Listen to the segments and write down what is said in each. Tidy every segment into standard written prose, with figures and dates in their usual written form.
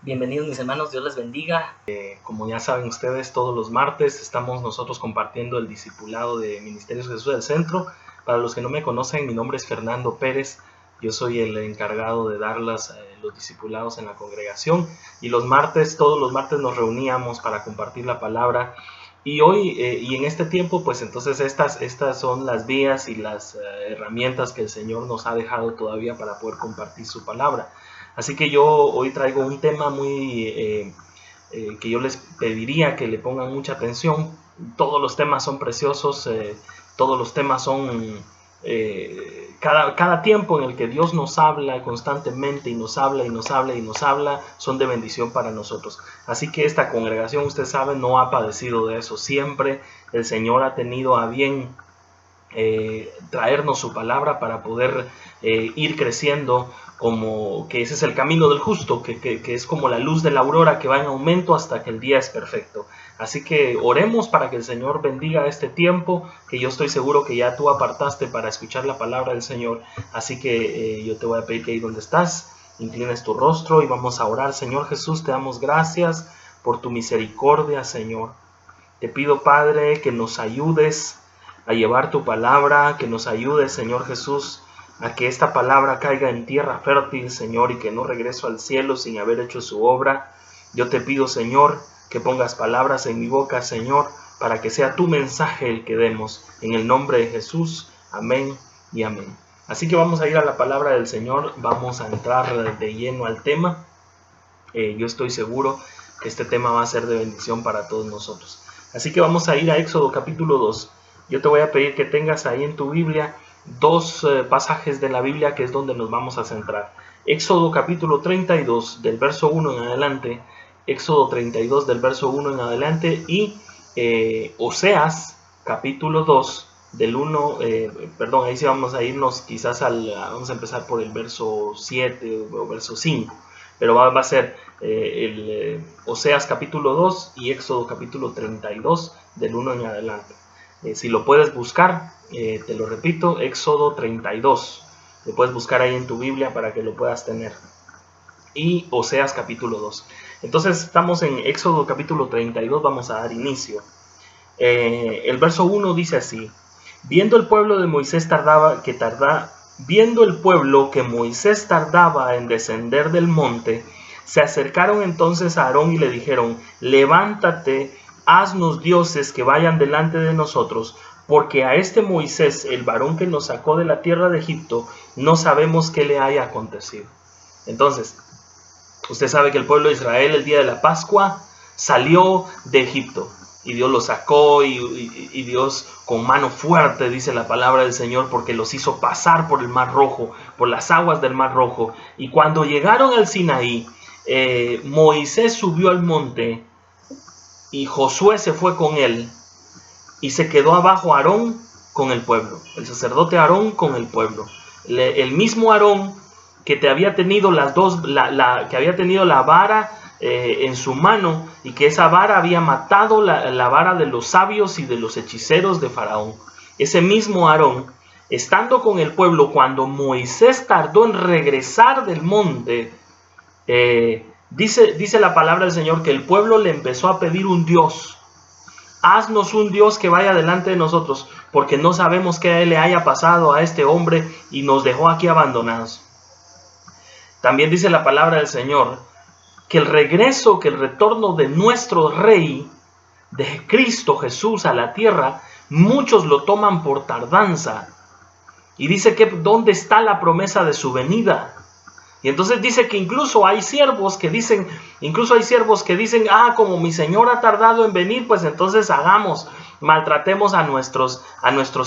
Bienvenidos mis hermanos, Dios les bendiga. Como ya saben ustedes, todos los martes estamos nosotros compartiendo el discipulado de Ministerios Jesús del Centro. Para los que no me conocen, mi nombre es Fernando Pérez. Yo soy el encargado de dar los discipulados en la congregación. Y todos los martes nos reuníamos para compartir la palabra. Y hoy, y en este tiempo, pues entonces estas son las vías y las herramientas que el Señor nos ha dejado todavía para poder compartir su palabra. Así que yo hoy traigo un tema muy que yo les pediría que le pongan mucha atención. Todos los temas son preciosos, todos los temas son cada tiempo en el que Dios nos habla constantemente y nos habla y nos habla y nos habla, son de bendición para nosotros. Así que esta congregación, usted sabe, no ha padecido de eso. Siempre el Señor ha tenido a bien traernos su palabra para poder ir creciendo, como que ese es el camino del justo, que es como la luz de la aurora que va en aumento hasta que el día es perfecto. Así que oremos para que el Señor bendiga este tiempo, que yo estoy seguro que ya tú apartaste para escuchar la palabra del Señor. Así que yo te voy a pedir que ahí donde estás, inclines tu rostro y vamos a orar. Señor Jesús, te damos gracias por tu misericordia, Señor. Te pido, Padre, que nos ayudes a llevar tu palabra, que nos ayudes, Señor Jesús, a que esta palabra caiga en tierra fértil, Señor, y que no regreso al cielo sin haber hecho su obra. Yo te pido, Señor, que pongas palabras en mi boca, Señor, para que sea tu mensaje el que demos. En el nombre de Jesús, amén y amén. Así que vamos a ir a la palabra del Señor, vamos a entrar de lleno al tema. Yo estoy seguro que este tema va a ser de bendición para todos nosotros. Así que vamos a ir a Éxodo capítulo 2. Yo te voy a pedir que tengas ahí en tu Biblia dos pasajes de la Biblia que es donde nos vamos a centrar. Éxodo capítulo 32 del verso 1 en adelante, Éxodo 32 del verso 1 en adelante y Oseas capítulo 2 del 1, ahí sí vamos a irnos quizás vamos a empezar por el verso 7 o verso 5, pero va a ser Oseas capítulo 2 y Éxodo capítulo 32 del 1 en adelante. Si lo puedes buscar, te lo repito, Éxodo 32. Lo puedes buscar ahí en tu Biblia para que lo puedas tener. Y Oseas capítulo 2. Entonces estamos en Éxodo capítulo 32, vamos a dar inicio. El verso 1 dice así: viendo el pueblo que Moisés tardaba en descender del monte, se acercaron entonces a Aarón y le dijeron: levántate, haznos dioses que vayan delante de nosotros, porque a este Moisés, el varón que nos sacó de la tierra de Egipto, no sabemos qué le haya acontecido. Entonces, usted sabe que el pueblo de Israel el día de la Pascua salió de Egipto y Dios los sacó y Dios con mano fuerte, dice la palabra del Señor, porque los hizo pasar por el Mar Rojo, por las aguas del Mar Rojo. Y cuando llegaron al Sinaí, Moisés subió al monte y Josué se fue con él y se quedó abajo Aarón con el pueblo, el sacerdote Aarón con el pueblo. El mismo Aarón que había tenido que había tenido la vara en su mano, y que esa vara había matado la vara de los sabios y de los hechiceros de Faraón. Ese mismo Aarón, estando con el pueblo, cuando Moisés tardó en regresar del monte, dice la palabra del Señor que el pueblo le empezó a pedir un Dios. Haznos un Dios que vaya delante de nosotros, porque no sabemos qué le haya pasado a este hombre y nos dejó aquí abandonados. También dice la palabra del Señor que el retorno de nuestro Rey, de Cristo Jesús a la tierra, muchos lo toman por tardanza. Y dice que ¿dónde está la promesa de su venida? Y entonces dice que incluso hay siervos que dicen, como mi Señor ha tardado en venir, pues entonces maltratemos a nuestros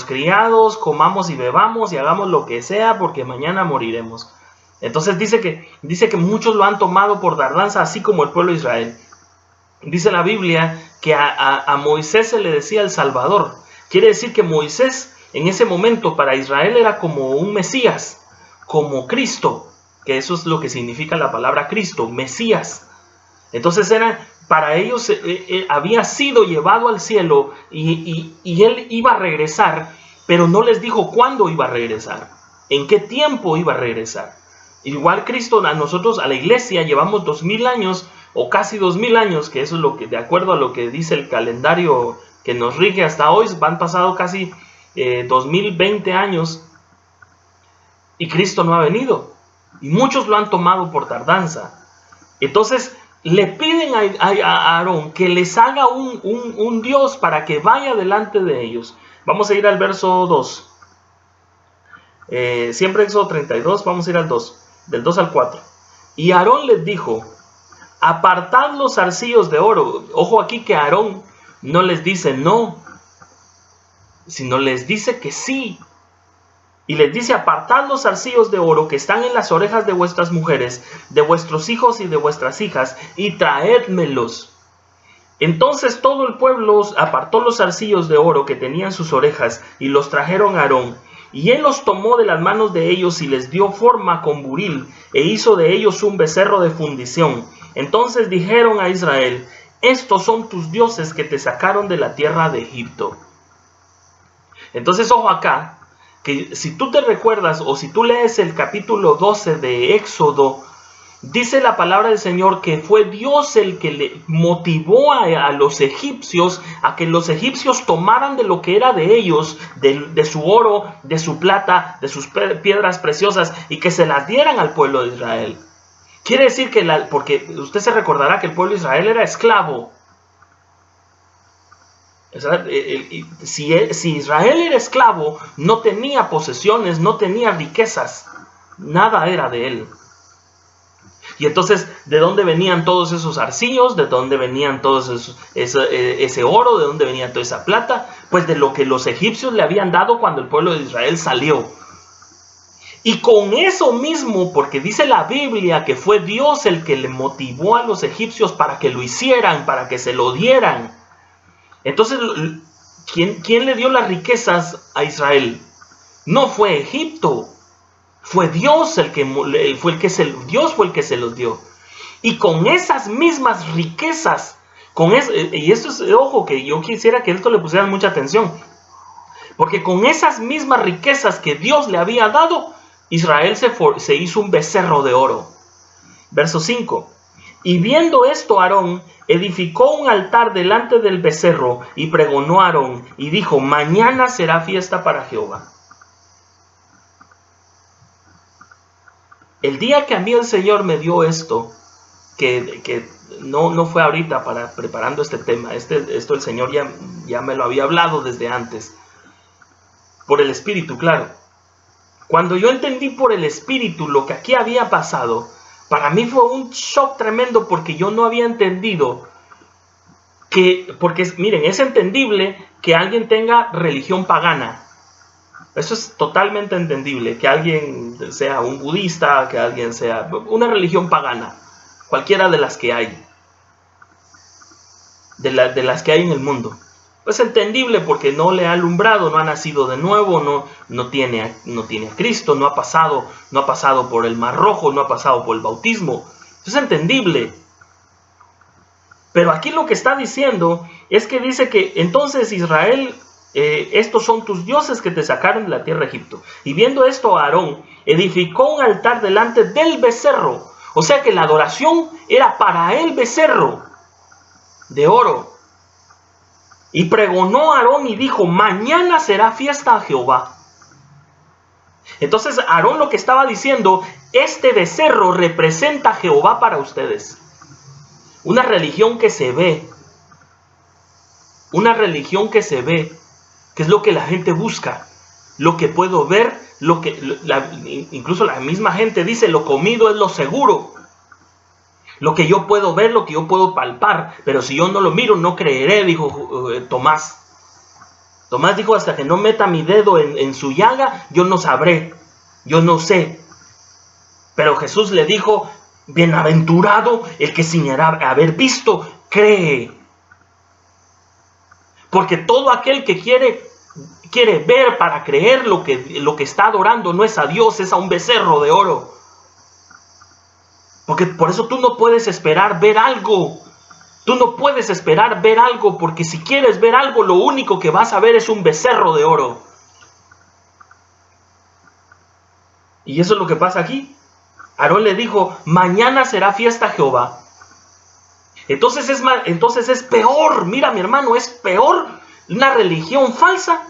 criados, comamos y bebamos y hagamos lo que sea, porque mañana moriremos. Entonces dice que muchos lo han tomado por tardanza, así como el pueblo de Israel. Dice la Biblia que a Moisés se le decía el Salvador. Quiere decir que Moisés en ese momento para Israel era como un Mesías, como Cristo, que eso es lo que significa la palabra Cristo, Mesías. Entonces para ellos había sido llevado al cielo y él iba a regresar, pero no les dijo cuándo iba a regresar, en qué tiempo iba a regresar. Igual Cristo, a nosotros, a la iglesia, llevamos 2000 años o casi 2000 años, que eso es lo que, de acuerdo a lo que dice el calendario que nos rige hasta hoy, han pasado casi 2020 años y Cristo no ha venido. Y muchos lo han tomado por tardanza. Entonces le piden a Aarón que les haga un Dios para que vaya delante de ellos. Vamos a ir al verso 2. Siempre Éxodo 32, vamos a ir al 2. Del 2 al 4. Y Aarón les dijo: apartad los zarcillos de oro. Ojo aquí que Aarón no les dice no, sino les dice que sí. Y les dice: apartad los zarcillos de oro que están en las orejas de vuestras mujeres, de vuestros hijos y de vuestras hijas, y traédmelos. Entonces todo el pueblo apartó los zarcillos de oro que tenían sus orejas, y los trajeron a Aarón. Y él los tomó de las manos de ellos y les dio forma con buril, e hizo de ellos un becerro de fundición. Entonces dijeron a Israel: estos son tus dioses que te sacaron de la tierra de Egipto. Entonces, ojo acá, que si tú te recuerdas o si tú lees el capítulo 12 de Éxodo, dice la palabra del Señor que fue Dios el que le motivó a los egipcios a que los egipcios tomaran de lo que era de ellos, de su oro, de su plata, de sus piedras preciosas, y que se las dieran al pueblo de Israel. Quiere decir que, porque usted se recordará que el pueblo de Israel era esclavo. Si Israel era esclavo, no tenía posesiones, no tenía riquezas, nada era de él. Y entonces, ¿de dónde venían todos esos arcillos? ¿De dónde venían todos ese oro? ¿De dónde venía toda esa plata? Pues de lo que los egipcios le habían dado cuando el pueblo de Israel salió. Y con eso mismo, porque dice la Biblia que fue Dios el que le motivó a los egipcios para que lo hicieran, para que se lo dieran. Entonces, ¿quién le dio las riquezas a Israel? No fue Egipto. Fue Dios Dios fue el que se los dio. Y con esas mismas riquezas, y esto es, ojo, que yo quisiera que esto le pusieran mucha atención, porque con esas mismas riquezas que Dios le había dado, Israel se hizo un becerro de oro. Verso 5. Y viendo esto, Aarón edificó un altar delante del becerro y pregonó a Aarón y dijo: mañana será fiesta para Jehová. El día que a mí el Señor me dio esto, que no fue ahorita preparando este tema, esto el Señor ya me lo había hablado desde antes, por el Espíritu, claro. Cuando yo entendí por el Espíritu lo que aquí había pasado, para mí fue un shock tremendo, porque yo no había entendido porque miren, es entendible que alguien tenga religión pagana. Eso es totalmente entendible, que alguien sea un budista, que alguien sea una religión pagana, cualquiera de las que hay, de las que hay en el mundo. Es entendible porque no le ha alumbrado, no ha nacido de nuevo, no tiene a Cristo, no ha pasado por el Mar Rojo, no ha pasado por el bautismo. Es entendible. Pero aquí lo que está diciendo es que dice que entonces Israel, estos son tus dioses que te sacaron de la tierra de Egipto. Y viendo esto, Aarón edificó un altar delante del becerro. O sea que la adoración era para el becerro de oro. Y pregonó a Aarón y dijo: mañana será fiesta a Jehová. Entonces Aarón lo que estaba diciendo: este becerro representa a Jehová para ustedes. Una religión que se ve. Una religión que se ve. Que es lo que la gente busca. Lo que puedo ver. Incluso la misma gente dice: lo comido es lo seguro. Lo que yo puedo ver, lo que yo puedo palpar. Pero si yo no lo miro, no creeré, dijo Tomás. Tomás dijo: hasta que no meta mi dedo en su llaga, yo no sabré. Yo no sé. Pero Jesús le dijo: bienaventurado el que sin haber visto cree. Porque todo aquel que quiere ver para creer lo que está adorando no es a Dios, es a un becerro de oro. Porque por eso tú no puedes esperar ver algo. Tú no puedes esperar ver algo, porque si quieres ver algo, lo único que vas a ver es un becerro de oro. Y eso es lo que pasa aquí. Aarón le dijo, mañana será fiesta a Jehová. Entonces es peor, mira mi hermano, es peor una religión falsa,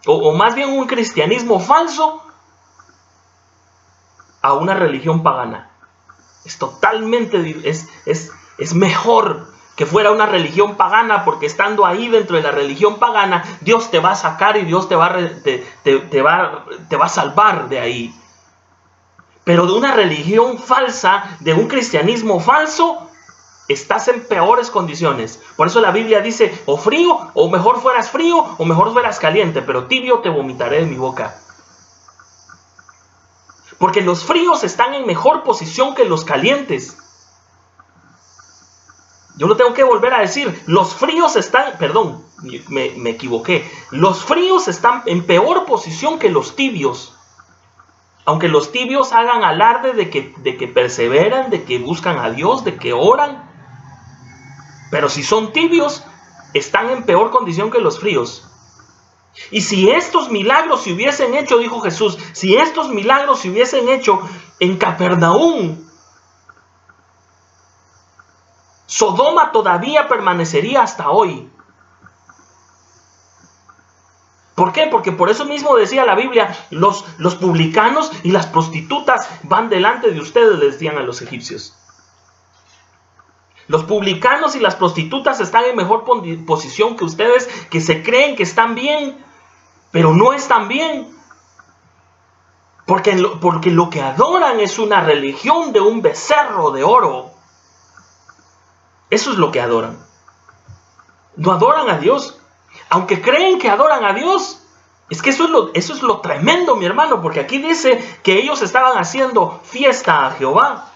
o más bien un cristianismo falso, a una religión pagana. Es totalmente, es mejor que fuera una religión pagana, porque estando ahí dentro de la religión pagana, Dios te va a sacar y Dios te va a salvar de ahí. Pero de una religión falsa, de un cristianismo falso, estás en peores condiciones. Por eso la Biblia dice, o frío, o mejor fueras frío, o mejor fueras caliente, pero tibio te vomitaré de mi boca. Porque los fríos están en mejor posición que los calientes. Yo lo tengo que volver a decir, los fríos están, perdón, me equivoqué, los fríos están en peor posición que los tibios. Aunque los tibios hagan alarde de que perseveran, de que buscan a Dios, de que oran, pero si son tibios, están en peor condición que los fríos. Y si estos milagros se hubiesen hecho, dijo Jesús, si estos milagros se hubiesen hecho en Capernaum, Sodoma todavía permanecería hasta hoy. ¿Por qué? Porque por eso mismo decía la Biblia, los publicanos y las prostitutas van delante de ustedes, les decían a los egipcios. Los publicanos y las prostitutas están en mejor posición que ustedes, que se creen que están bien, pero no están bien. Porque lo que adoran es una religión de un becerro de oro. Eso es lo que adoran. No adoran a Dios. Aunque creen que adoran a Dios, es que eso es lo tremendo, mi hermano, porque aquí dice que ellos estaban haciendo fiesta a Jehová.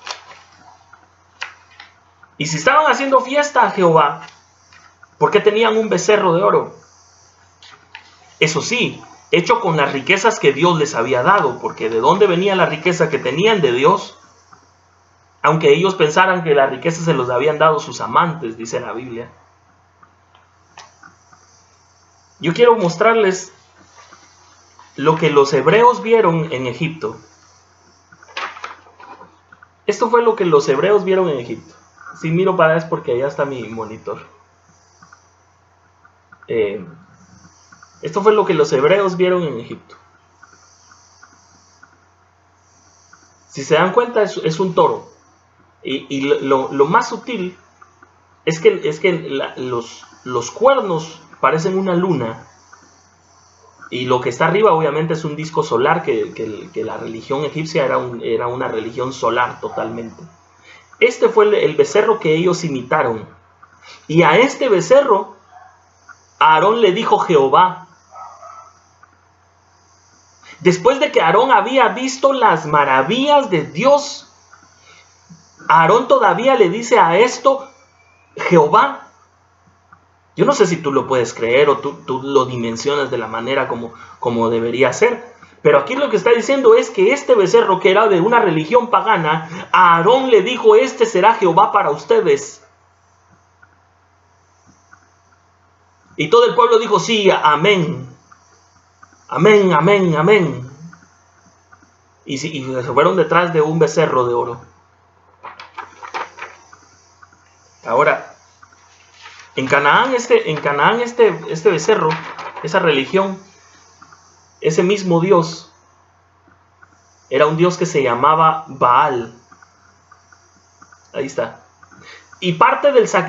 Y si estaban haciendo fiesta a Jehová, ¿por qué tenían un becerro de oro? Eso sí, hecho con las riquezas que Dios les había dado, porque ¿de dónde venía la riqueza que tenían? De Dios. Aunque ellos pensaran que la riqueza se los habían dado sus amantes, dice la Biblia. Yo quiero mostrarles lo que los hebreos vieron en Egipto. Esto fue lo que los hebreos vieron en Egipto. Si miro para allá es porque allá está mi monitor. Esto fue lo que los hebreos vieron en Egipto. Si se dan cuenta, es un toro. Y lo más sutil es que los cuernos parecen una luna. Y lo que está arriba obviamente es un disco solar, que la religión egipcia era una religión solar totalmente. Este fue el becerro que ellos imitaron. Y a este becerro, Aarón le dijo Jehová. Después de que Aarón había visto las maravillas de Dios, Aarón todavía le dice a esto Jehová. Yo no sé si tú lo puedes creer o tú lo dimensionas de la manera como debería ser. Pero aquí lo que está diciendo es que este becerro, que era de una religión pagana, a Aarón le dijo, este será Jehová para ustedes. Y todo el pueblo dijo, sí, amén. Amén, amén, amén. Y se fueron detrás de un becerro de oro. Ahora, en Canaán este becerro, esa religión, ese mismo Dios, era un Dios que se llamaba Baal. Ahí está. Y parte del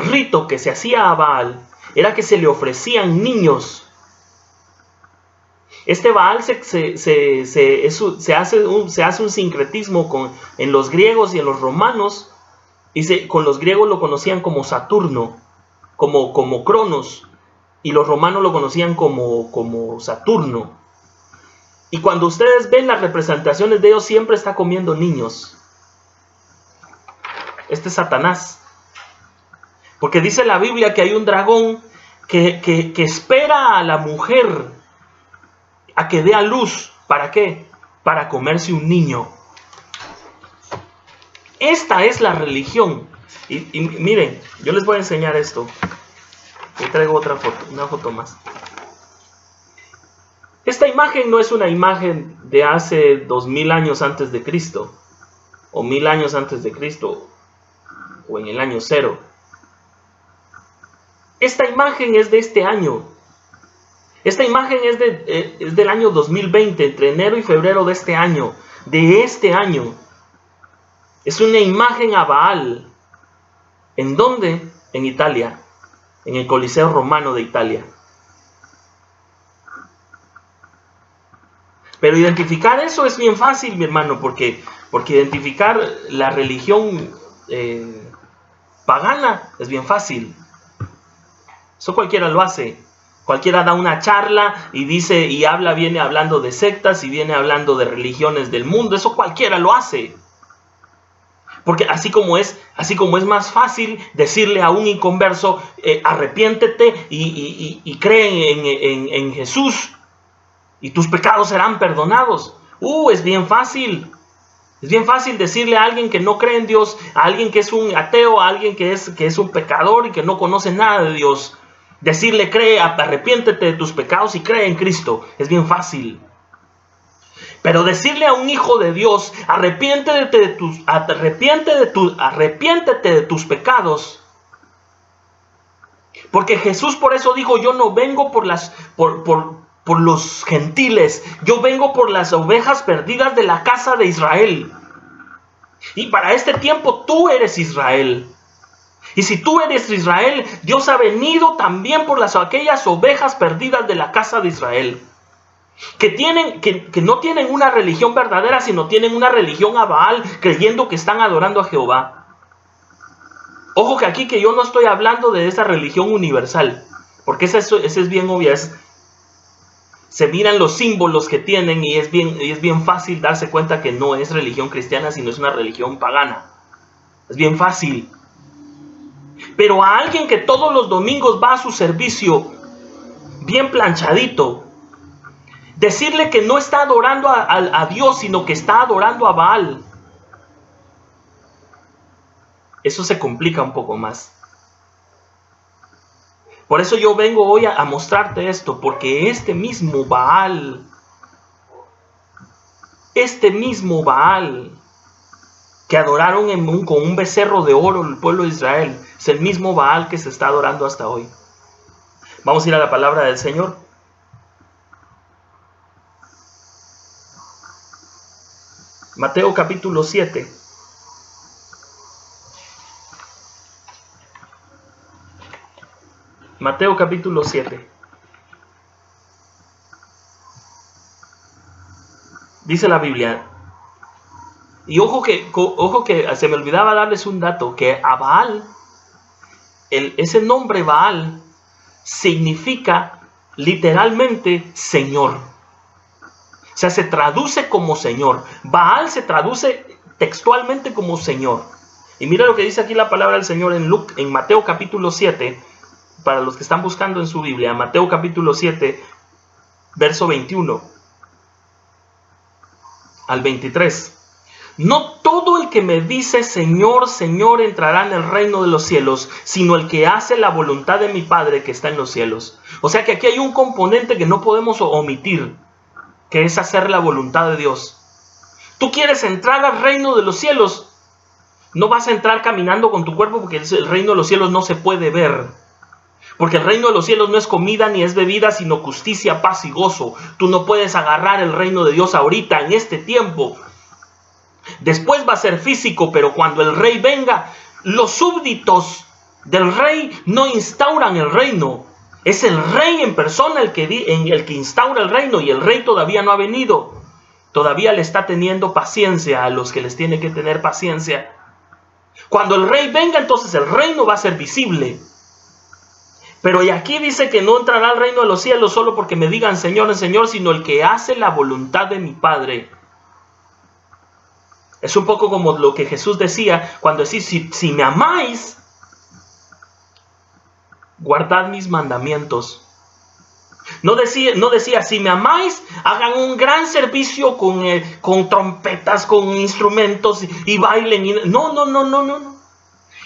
rito que se hacía a Baal era que se le ofrecían niños. Este Baal se hace un sincretismo en los griegos y en los romanos, y con los griegos lo conocían como Saturno, como Cronos, y los romanos lo conocían como Saturno. Y cuando ustedes ven las representaciones de ellos, siempre está comiendo niños. Este es Satanás. Porque dice la Biblia que hay un dragón que espera a la mujer a que dé a luz. ¿Para qué? Para comerse un niño. Esta es la religión. Y miren, yo les voy a enseñar esto. Yo traigo otra foto, una foto más. Esta imagen no es una imagen de hace 2000 años antes de Cristo, o 1000 años antes de Cristo, o en el año 0. Esta imagen es de este año. Esta imagen es del año 2020, entre enero y febrero de este año. De este año. Es una imagen a Baal. ¿En dónde? En Italia. En el Coliseo Romano de Italia. Pero identificar eso es bien fácil, mi hermano, porque identificar la religión pagana es bien fácil. Eso cualquiera lo hace. Cualquiera da una charla y dice y viene hablando de sectas y viene hablando de religiones del mundo. Eso cualquiera lo hace. Porque así como es más fácil decirle a un inconverso, arrepiéntete y cree en Jesús y tus pecados serán perdonados. Es bien fácil. Es bien fácil decirle a alguien que no cree en Dios, a alguien que es un ateo, a alguien que es un pecador y que no conoce nada de Dios. Decirle, arrepiéntete de tus pecados y cree en Cristo. Es bien fácil. Pero decirle a un hijo de Dios, arrepiéntete de tus pecados. Porque Jesús por eso dijo, yo no vengo por los gentiles, yo vengo por las ovejas perdidas de la casa de Israel. Y para este tiempo tú eres Israel. Y si tú eres Israel, Dios ha venido también por aquellas ovejas perdidas de la casa de Israel. Que no tienen una religión verdadera, sino tienen una religión a Baal, creyendo que están adorando a Jehová. Ojo que aquí que yo no estoy hablando de esa religión universal, porque esa es bien obvia. Se miran los símbolos que tienen y es bien fácil darse cuenta que no es religión cristiana, sino es una religión pagana. Es bien fácil. Pero a alguien que todos los domingos va a su servicio bien planchadito, decirle que no está adorando a Dios, sino que está adorando a Baal, eso se complica un poco más. Por eso yo vengo hoy a mostrarte esto, porque este mismo Baal que adoraron con un becerro de oro el pueblo de Israel, es el mismo Baal que se está adorando hasta hoy. Vamos a ir a la palabra del Señor. Mateo capítulo 7. Mateo capítulo 7. Dice la Biblia. Y ojo que se me olvidaba darles un dato, que a Baal, ese nombre Baal, significa literalmente Señor. O sea, se traduce como Señor. Baal se traduce textualmente como Señor. Y mira lo que dice aquí la palabra del Señor en Mateo capítulo 7, para los que están buscando en su Biblia, Mateo capítulo 7, verso 21 al 23. No todo el que me dice Señor, Señor entrará en el reino de los cielos, sino el que hace la voluntad de mi Padre que está en los cielos. O sea que aquí hay un componente que no podemos omitir, que es hacer la voluntad de Dios. Tú quieres entrar al reino de los cielos, no vas a entrar caminando con tu cuerpo, porque el reino de los cielos no se puede ver. Porque el reino de los cielos no es comida ni es bebida, sino justicia, paz y gozo. Tú no puedes agarrar el reino de Dios ahorita, en este tiempo. Después va a ser físico, pero cuando el rey venga, los súbditos del rey no instauran el reino. Es el rey en persona el que instaura el reino, y el rey todavía no ha venido. Todavía le está teniendo paciencia a los que les tiene que tener paciencia. Cuando el rey venga, entonces el reino va a ser visible. Pero y aquí dice que no entrará al reino de los cielos solo porque me digan Señor, Señor, sino el que hace la voluntad de mi Padre. Es un poco como lo que Jesús decía cuando decía, si me amáis, guardad mis mandamientos. No decía, si me amáis, hagan un gran servicio con trompetas, con instrumentos y bailen. No.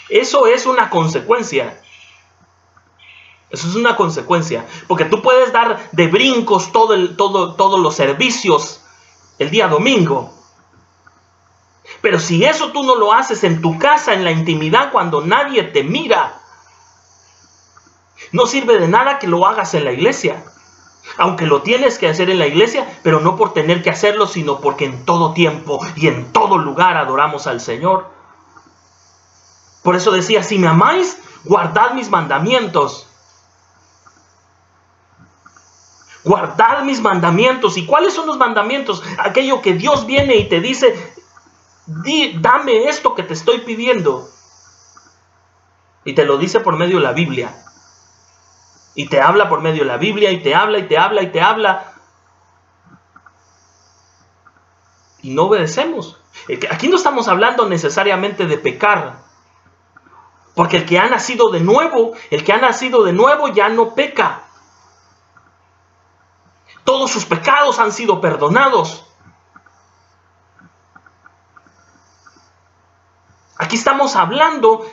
Eso es una consecuencia. Eso es una consecuencia. Porque tú puedes dar de brincos todos los servicios el día domingo. Pero si eso tú no lo haces en tu casa, en la intimidad, cuando nadie te mira, no sirve de nada que lo hagas en la iglesia. Aunque lo tienes que hacer en la iglesia, pero no por tener que hacerlo, sino porque en todo tiempo y en todo lugar adoramos al Señor. Por eso decía, si me amáis, guardad mis mandamientos. Guardad mis mandamientos. ¿Y cuáles son los mandamientos? Aquello que Dios viene y te dice, dame esto que te estoy pidiendo. Y te lo dice por medio de la Biblia. Y te habla por medio de la Biblia, y te habla, y te habla, y te habla. Y no obedecemos. Aquí no estamos hablando necesariamente de pecar. Porque el que ha nacido de nuevo ya no peca. Todos sus pecados han sido perdonados. Aquí estamos hablando,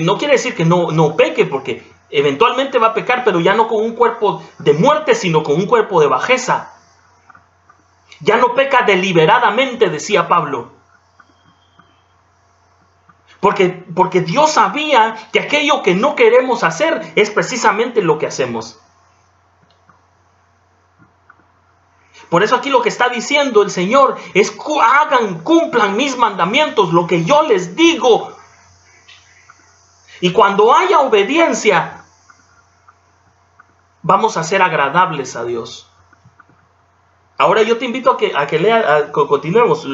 no quiere decir que no peque, porque eventualmente va a pecar, pero ya no con un cuerpo de muerte, sino con un cuerpo de bajeza. Ya no peca deliberadamente, decía Pablo. Porque Dios sabía que aquello que no queremos hacer es precisamente lo que hacemos. Por eso aquí lo que está diciendo el Señor es cumplan mis mandamientos, lo que yo les digo. Y cuando haya obediencia, vamos a ser agradables a Dios. Ahora yo te invito a que continuemos.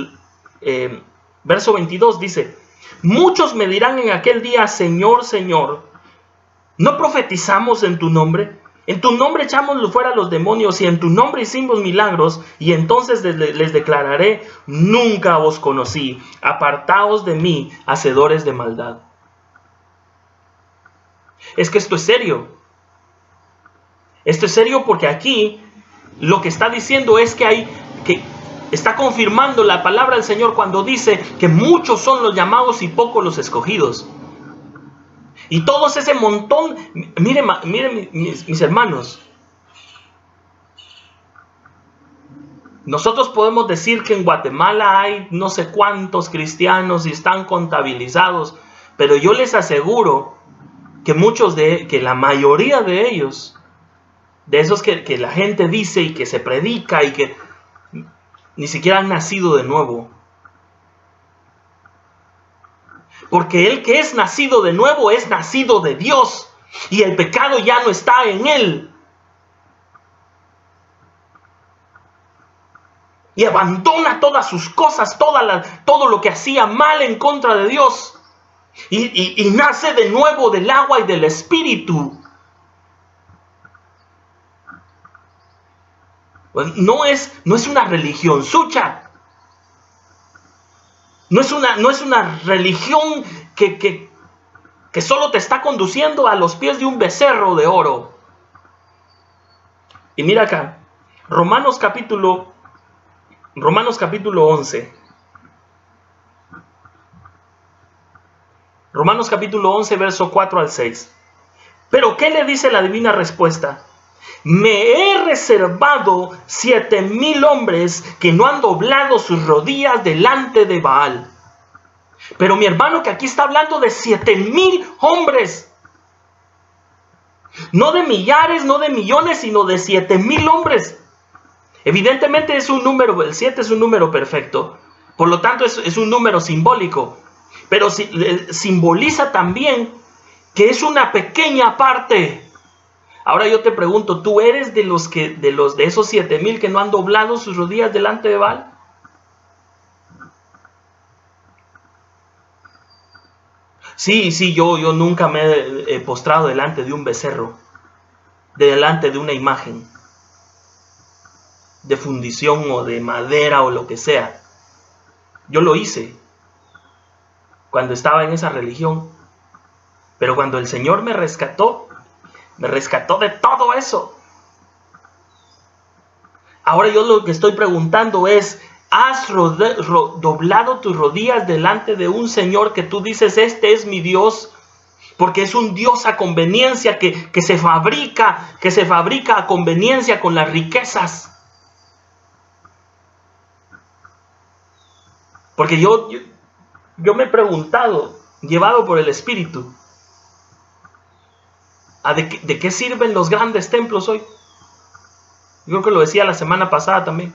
Verso 22 dice, muchos me dirán en aquel día, Señor, Señor, ¿no profetizamos en tu nombre? En tu nombre echamos fuera a los demonios y en tu nombre hicimos milagros. Y entonces les declararé, nunca os conocí. Apartaos de mí, hacedores de maldad. Es que esto es serio. Esto es serio porque aquí lo que está diciendo es que está confirmando la palabra del Señor cuando dice que muchos son los llamados y pocos los escogidos. Y todos ese montón, miren mis hermanos, nosotros podemos decir que en Guatemala hay no sé cuántos cristianos y están contabilizados, pero yo les aseguro que la mayoría de ellos, de esos que la gente dice y que se predica y que ni siquiera han nacido de nuevo. Porque el que es nacido de nuevo es nacido de Dios. Y el pecado ya no está en él. Y abandona todas sus cosas, todo lo que hacía mal en contra de Dios. Y nace de nuevo del agua y del Espíritu. Pues no es una religión sucha. No es una religión que solo te está conduciendo a los pies de un becerro de oro. Y mira acá, Romanos capítulo 11. Romanos capítulo 11, verso 4 al 6. Pero ¿qué le dice la divina respuesta? Me he reservado 7,000 hombres que no han doblado sus rodillas delante de Baal. Pero mi hermano, que aquí está hablando de 7,000 hombres. No de millares, no de millones, sino de 7,000 hombres. Evidentemente es un número, el 7 es un número perfecto. Por lo tanto es un número simbólico. Pero simboliza también que es una pequeña parte. Ahora yo te pregunto, ¿tú eres de esos 7,000 que no han doblado sus rodillas delante de Baal? Sí, yo nunca me he postrado delante de un becerro, delante de una imagen de fundición o de madera o lo que sea. Yo lo hice cuando estaba en esa religión, pero cuando el Señor me rescató de todo eso. Ahora yo lo que estoy preguntando es, ¿has doblado tus rodillas delante de un Señor que tú dices, este es mi Dios? Porque es un Dios a conveniencia que se fabrica a conveniencia con las riquezas. Porque yo me he preguntado, llevado por el Espíritu, ¿de qué sirven los grandes templos hoy? Yo creo que lo decía la semana pasada también.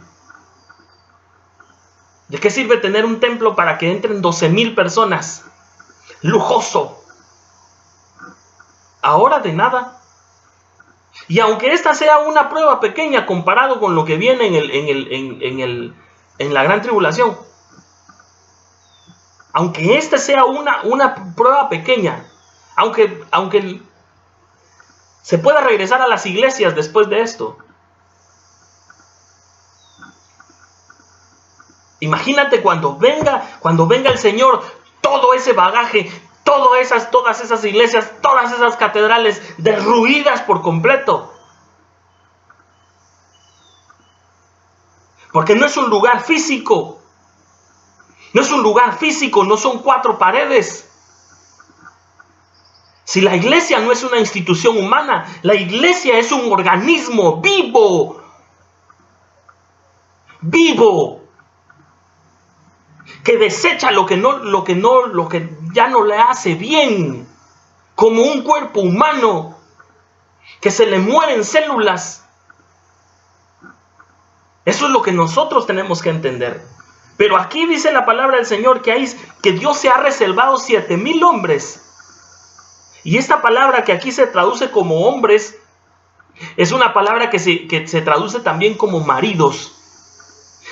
¿De qué sirve tener un templo para que entren 12,000 personas? Lujoso. Ahora de nada. Y aunque esta sea una prueba pequeña comparado con lo que viene en la gran tribulación, aunque esta sea una prueba pequeña, aunque se pueda regresar a las iglesias después de esto, imagínate cuando venga el Señor, todo ese bagaje, todas esas iglesias, todas esas catedrales derruidas por completo. Porque no es un lugar físico. No es un lugar físico, no son 4 paredes. Si la iglesia no es una institución humana, la iglesia es un organismo vivo. Vivo. Que desecha lo que ya no le hace bien, como un cuerpo humano que se le mueren células. Eso es lo que nosotros tenemos que entender. Pero aquí dice la palabra del Señor que Dios se ha reservado 7,000 hombres. Y esta palabra que aquí se traduce como hombres es una palabra que se traduce también como maridos.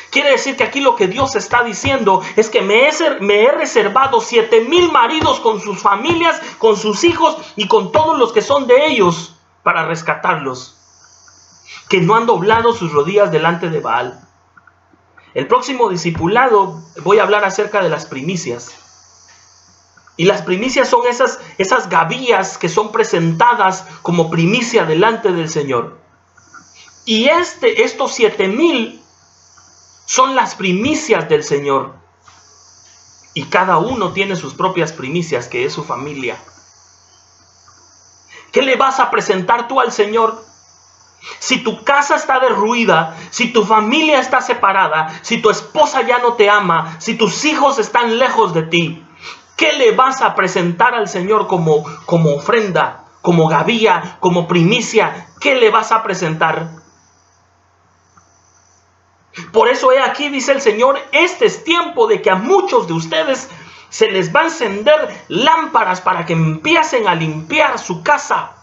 Quiere decir que aquí lo que Dios está diciendo es que me he reservado 7,000 maridos con sus familias, con sus hijos y con todos los que son de ellos para rescatarlos. Que no han doblado sus rodillas delante de Baal. El próximo discipulado voy a hablar acerca de las primicias. Y las primicias son esas gavillas que son presentadas como primicia delante del Señor. Y estos 7,000 son las primicias del Señor. Y cada uno tiene sus propias primicias, que es su familia. ¿Qué le vas a presentar tú al Señor? Si tu casa está derruida, si tu familia está separada, si tu esposa ya no te ama, si tus hijos están lejos de ti, ¿qué le vas a presentar al Señor como ofrenda, como gavilla, como primicia? ¿Qué le vas a presentar? Por eso aquí dice el Señor, este es tiempo de que a muchos de ustedes se les va a encender lámparas para que empiecen a limpiar su casa.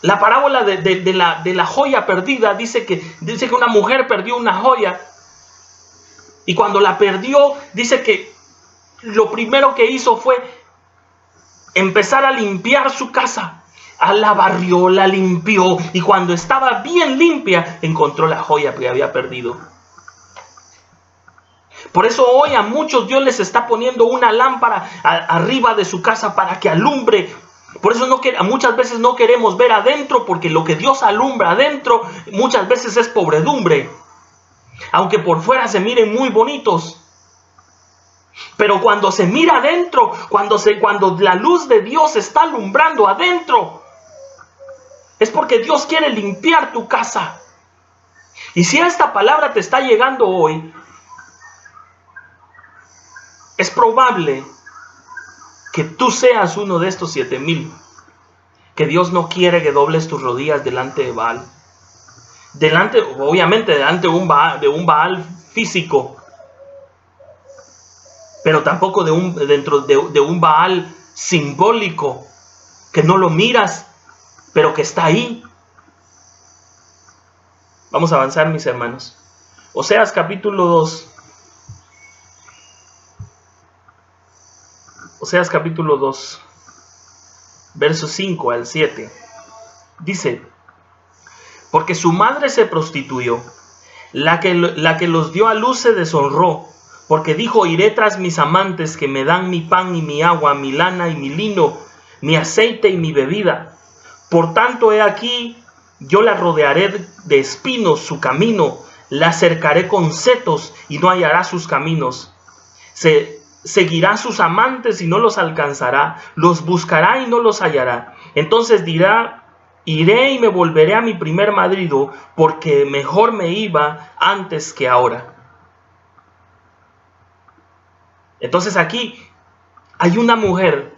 La parábola de la joya perdida dice que una mujer perdió una joya y cuando la perdió dice que lo primero que hizo fue empezar a limpiar su casa. La barrió, la limpió y cuando estaba bien limpia encontró la joya que había perdido. Por eso hoy a muchos Dios les está poniendo una lámpara arriba de su casa para que alumbre. Por eso muchas veces no queremos ver adentro, porque lo que Dios alumbra adentro muchas veces es pobredumbre. Aunque por fuera se miren muy bonitos. Pero cuando se mira adentro, cuando la luz de Dios está alumbrando adentro, es porque Dios quiere limpiar tu casa. Y si esta palabra te está llegando hoy, es probable que tú seas uno de estos 7,000. Que Dios no quiere que dobles tus rodillas delante de Baal. Obviamente delante de un Baal físico. Pero tampoco dentro de un Baal simbólico. Que no lo miras, pero que está ahí. Vamos a avanzar, mis hermanos. Oseas capítulo 2. Oseas capítulo 2, versos 5 al 7. Dice, porque su madre se prostituyó, la que los dio a luz se deshonró, porque dijo, iré tras mis amantes que me dan mi pan y mi agua, mi lana y mi lino, mi aceite y mi bebida. Por tanto, he aquí, yo la rodearé de espinos su camino, la cercaré con setos y no hallará sus caminos. Seguirá sus amantes y no los alcanzará, los buscará y no los hallará. Entonces dirá Iré y me volveré a mi primer marido, porque mejor me iba antes que ahora. Entonces aquí hay una mujer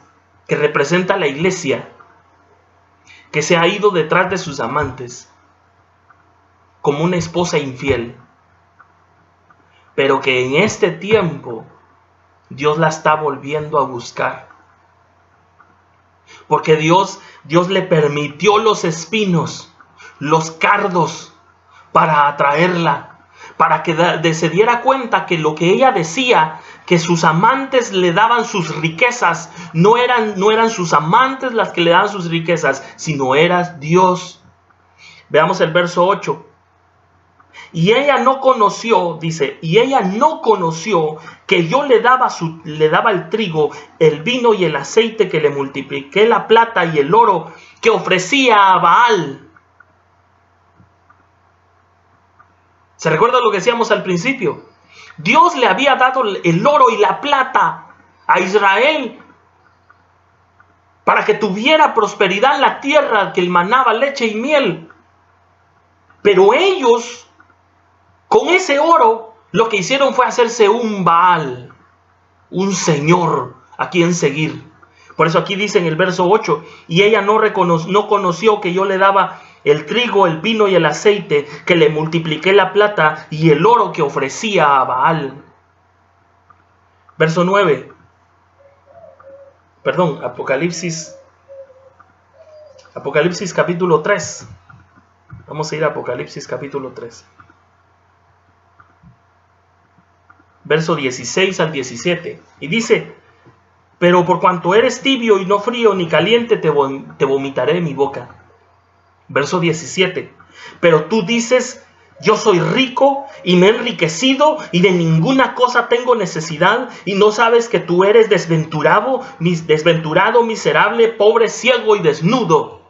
que representa a la iglesia, que se ha ido detrás de sus amantes como una esposa infiel, pero que en este tiempo Dios la está volviendo a buscar. Porque Dios le permitió los espinos, los cardos, para atraerla, para que se diera cuenta que lo que ella decía, que sus amantes le daban sus riquezas, no eran sus amantes las que le daban sus riquezas, sino era Dios. Veamos el verso 8. Y ella no conoció, dice, y ella no conoció que yo le daba el trigo, el vino y el aceite, que le multipliqué la plata y el oro que ofrecía a Baal. ¿Se recuerda lo que decíamos al principio? Dios le había dado el oro y la plata a Israel para que tuviera prosperidad en la tierra, que manaba leche y miel. Pero ellos, con ese oro, lo que hicieron fue hacerse un Baal, un señor a quien seguir. Por eso aquí dice en el verso 8, y ella no conoció que yo le daba el trigo, el vino y el aceite, que le multipliqué la plata y el oro que ofrecía a Baal. Verso 9. Perdón, Apocalipsis capítulo 3. Vamos a ir a Apocalipsis capítulo 3. Verso 16 al 17. Y dice: pero por cuanto eres tibio y no frío ni caliente, te vomitaré de mi boca. Verso 17. Pero tú dices: yo soy rico y me he enriquecido y de ninguna cosa tengo necesidad, y no sabes que tú eres desventurado, miserable, pobre, ciego y desnudo.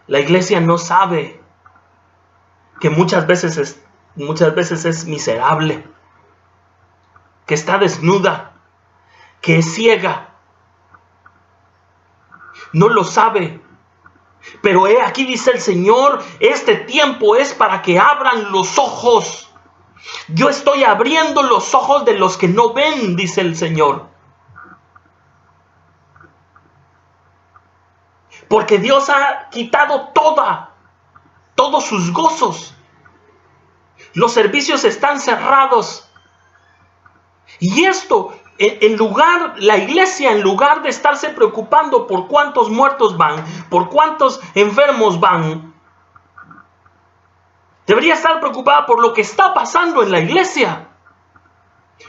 La iglesia no sabe que muchas veces es miserable, que está desnuda, que es ciega. No lo sabe. Pero aquí dice el Señor: este tiempo es para que abran los ojos. Yo estoy abriendo los ojos de los que no ven, dice el Señor. Porque Dios ha quitado todos sus gozos. Los servicios están cerrados. Y esto, la iglesia, en lugar de estarse preocupando por cuántos muertos van, por cuántos enfermos van, debería estar preocupada por lo que está pasando en la iglesia.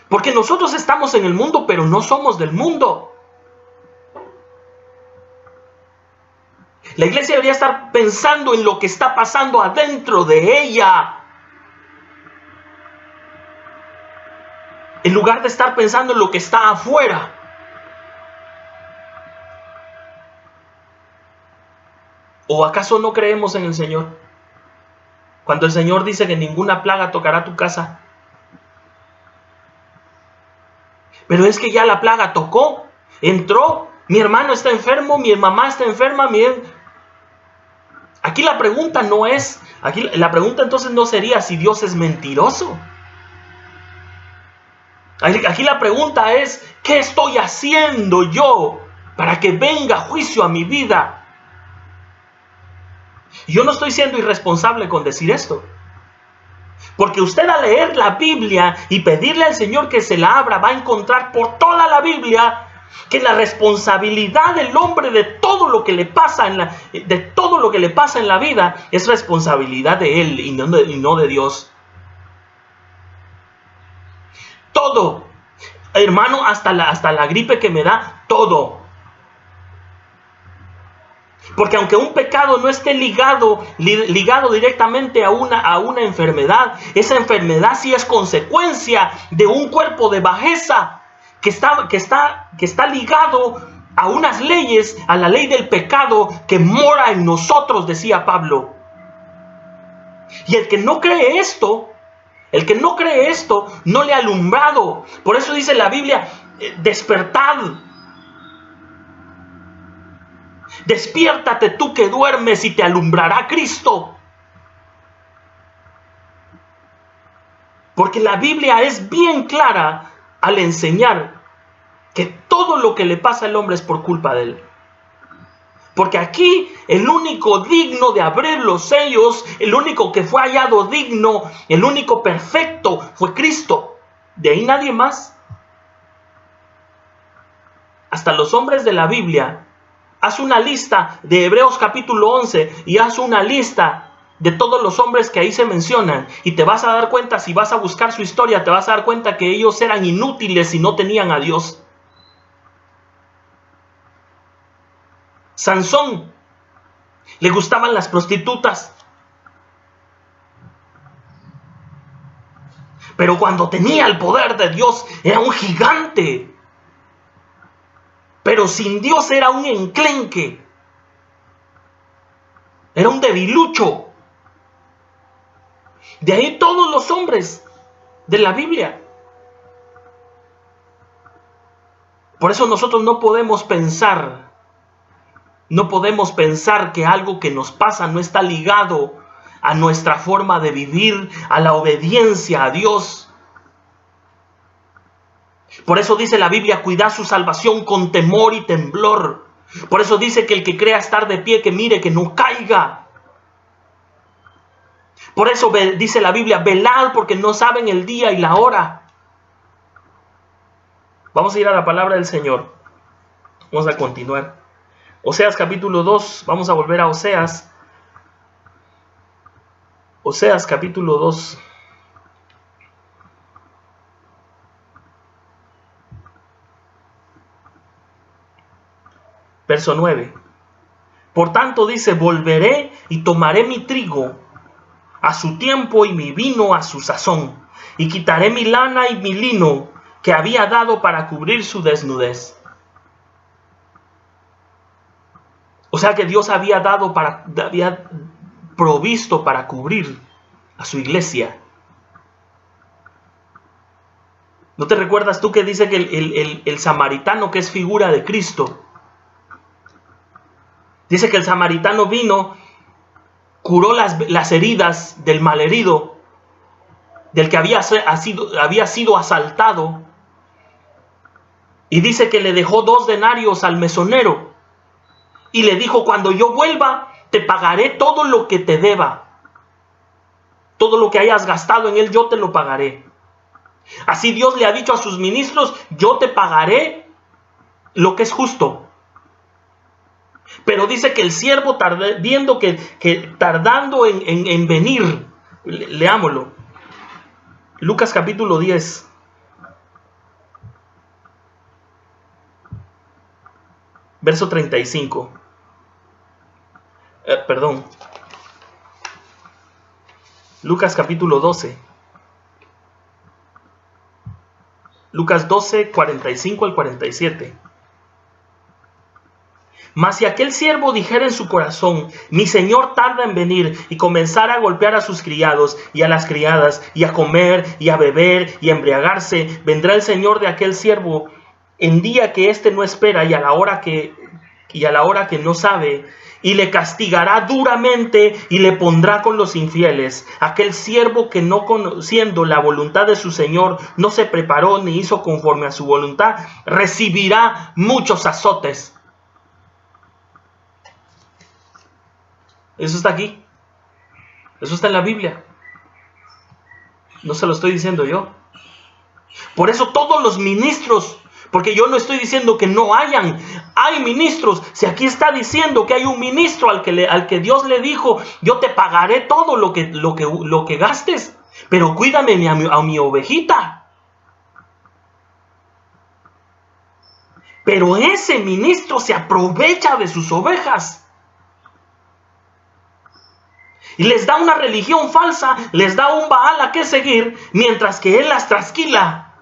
Porque nosotros estamos en el mundo, pero no somos del mundo. La iglesia debería estar pensando en lo que está pasando adentro de ella, en lugar de estar pensando en lo que está afuera. ¿O acaso no creemos en el Señor? Cuando el Señor dice que ninguna plaga tocará tu casa. Pero es que ya la plaga tocó, entró, mi hermano está enfermo, mi mamá está enferma, Aquí la pregunta no es, la pregunta entonces no sería si Dios es mentiroso. Aquí la pregunta es: ¿qué estoy haciendo yo para que venga juicio a mi vida? Yo no estoy siendo irresponsable con decir esto. Porque usted, al leer la Biblia y pedirle al Señor que se la abra, va a encontrar por toda la Biblia que la responsabilidad del hombre de todo lo que le pasa en la vida es responsabilidad de él y no de Dios. Todo, hermano, hasta la gripe que me da, todo. Porque aunque un pecado no esté ligado directamente a una enfermedad, esa enfermedad sí es consecuencia de un cuerpo de bajeza que está ligado a unas leyes, a la ley del pecado que mora en nosotros, decía Pablo. Y el que no cree esto no le ha alumbrado. Por eso dice la Biblia: despertad. Despiértate tú que duermes y te alumbrará Cristo. Porque la Biblia es bien clara al enseñar que todo lo que le pasa al hombre es por culpa de él. Porque aquí el único digno de abrir los sellos, el único que fue hallado digno, el único perfecto fue Cristo. De ahí nadie más. Hasta los hombres de la Biblia, haz una lista de Hebreos capítulo 11 y haz una lista de todos los hombres que ahí se mencionan y te vas a dar cuenta, si vas a buscar su historia, te vas a dar cuenta que ellos eran inútiles y no tenían a Dios. Sansón, le gustaban las prostitutas, pero cuando tenía el poder de Dios era un gigante, pero sin Dios era un enclenque, era un debilucho. De ahí todos los hombres de la Biblia. Por eso nosotros no podemos pensar que algo que nos pasa no está ligado a nuestra forma de vivir, a la obediencia a Dios. Por eso dice la Biblia, cuidad su salvación con temor y temblor. Por eso dice que el que crea estar de pie, que mire, que no caiga. Por eso dice la Biblia, velad porque no saben el día y la hora. Vamos a ir a la palabra del Señor. Vamos a continuar. Oseas capítulo 2, vamos a volver a Oseas. Oseas capítulo 2. Verso 9. Por tanto dice, volveré y tomaré mi trigo a su tiempo y mi vino a su sazón, y quitaré mi lana y mi lino que había dado para cubrir su desnudez. O sea que Dios había provisto para cubrir a su iglesia. ¿No te recuerdas tú que dice que el samaritano, que es figura de Cristo, dice que el samaritano vino, curó las heridas del malherido, del que había sido asaltado, y dice que le dejó 2 denarios al mesonero y le dijo, cuando yo vuelva te pagaré todo lo que te deba, todo lo que hayas gastado en él yo te lo pagaré. Así Dios le ha dicho a sus ministros, yo te pagaré lo que es justo. Pero dice que el siervo, viendo que tardando en venir, leámoslo, Lucas capítulo 10, verso 35. Lucas capítulo 12. Lucas 12, 45 al 47. Mas si aquel siervo dijera en su corazón, mi señor tarda en venir, y comenzara a golpear a sus criados y a las criadas, y a comer y a beber y a embriagarse, vendrá el señor de aquel siervo en día que éste no espera y a la hora que no sabe, y le castigará duramente y le pondrá con los infieles. Aquel siervo que, no conociendo la voluntad de su señor, no se preparó ni hizo conforme a su voluntad, recibirá muchos azotes. Eso está aquí. Eso está en la Biblia. No se lo estoy diciendo yo. Por eso todos los ministros, porque yo no estoy diciendo que no hay ministros. Si aquí está diciendo que hay un ministro al que Dios le dijo, yo te pagaré todo lo que gastes, pero cuídame a mi ovejita. Pero ese ministro se aprovecha de sus ovejas. Y les da una religión falsa, les da un Baal a que seguir, mientras que él las trasquila.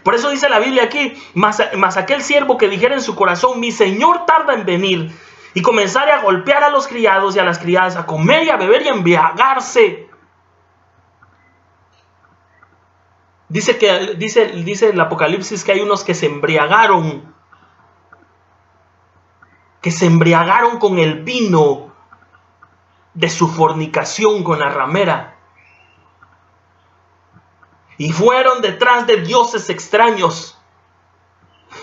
Por eso dice la Biblia aquí, mas aquel siervo que dijera en su corazón, mi señor tarda en venir, y comenzare a golpear a los criados y a las criadas, a comer y a beber y a embriagarse. Dice el Apocalipsis que hay unos que se embriagaron que se embriagaron con el vino de su fornicación con la ramera. Y fueron detrás de dioses extraños.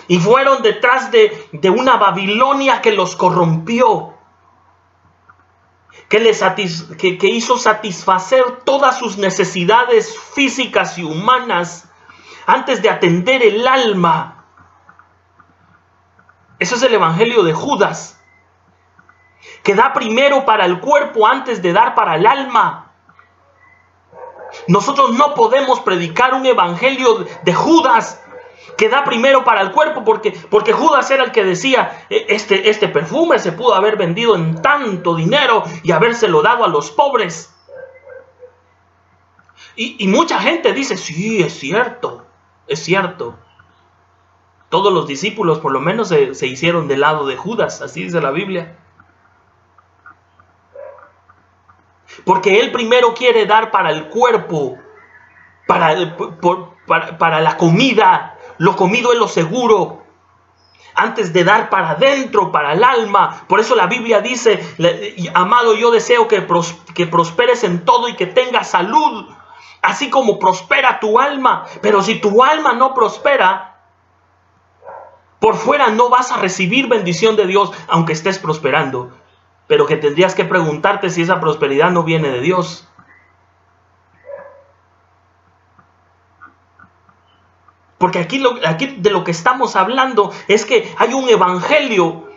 Y fueron detrás de una Babilonia que los corrompió. Que hizo satisfacer todas sus necesidades físicas y humanas antes de atender el alma. Eso es el evangelio de Judas, que da primero para el cuerpo antes de dar para el alma. Nosotros no podemos predicar un evangelio de Judas que da primero para el cuerpo, porque Judas era el que decía, este perfume se pudo haber vendido en tanto dinero y habérselo dado a los pobres. Y mucha gente dice, sí, es cierto. Todos los discípulos por lo menos se hicieron del lado de Judas, así dice la Biblia. Porque él primero quiere dar para el cuerpo, para la comida. Lo comido es lo seguro, antes de dar para adentro, para el alma. Por eso la Biblia dice, amado, yo deseo que prosperes en todo y que tengas salud, así como prospera tu alma. Pero si tu alma no prospera, por fuera no vas a recibir bendición de Dios, aunque estés prosperando. Pero que tendrías que preguntarte si esa prosperidad no viene de Dios. Porque aquí de lo que estamos hablando es que hay un evangelio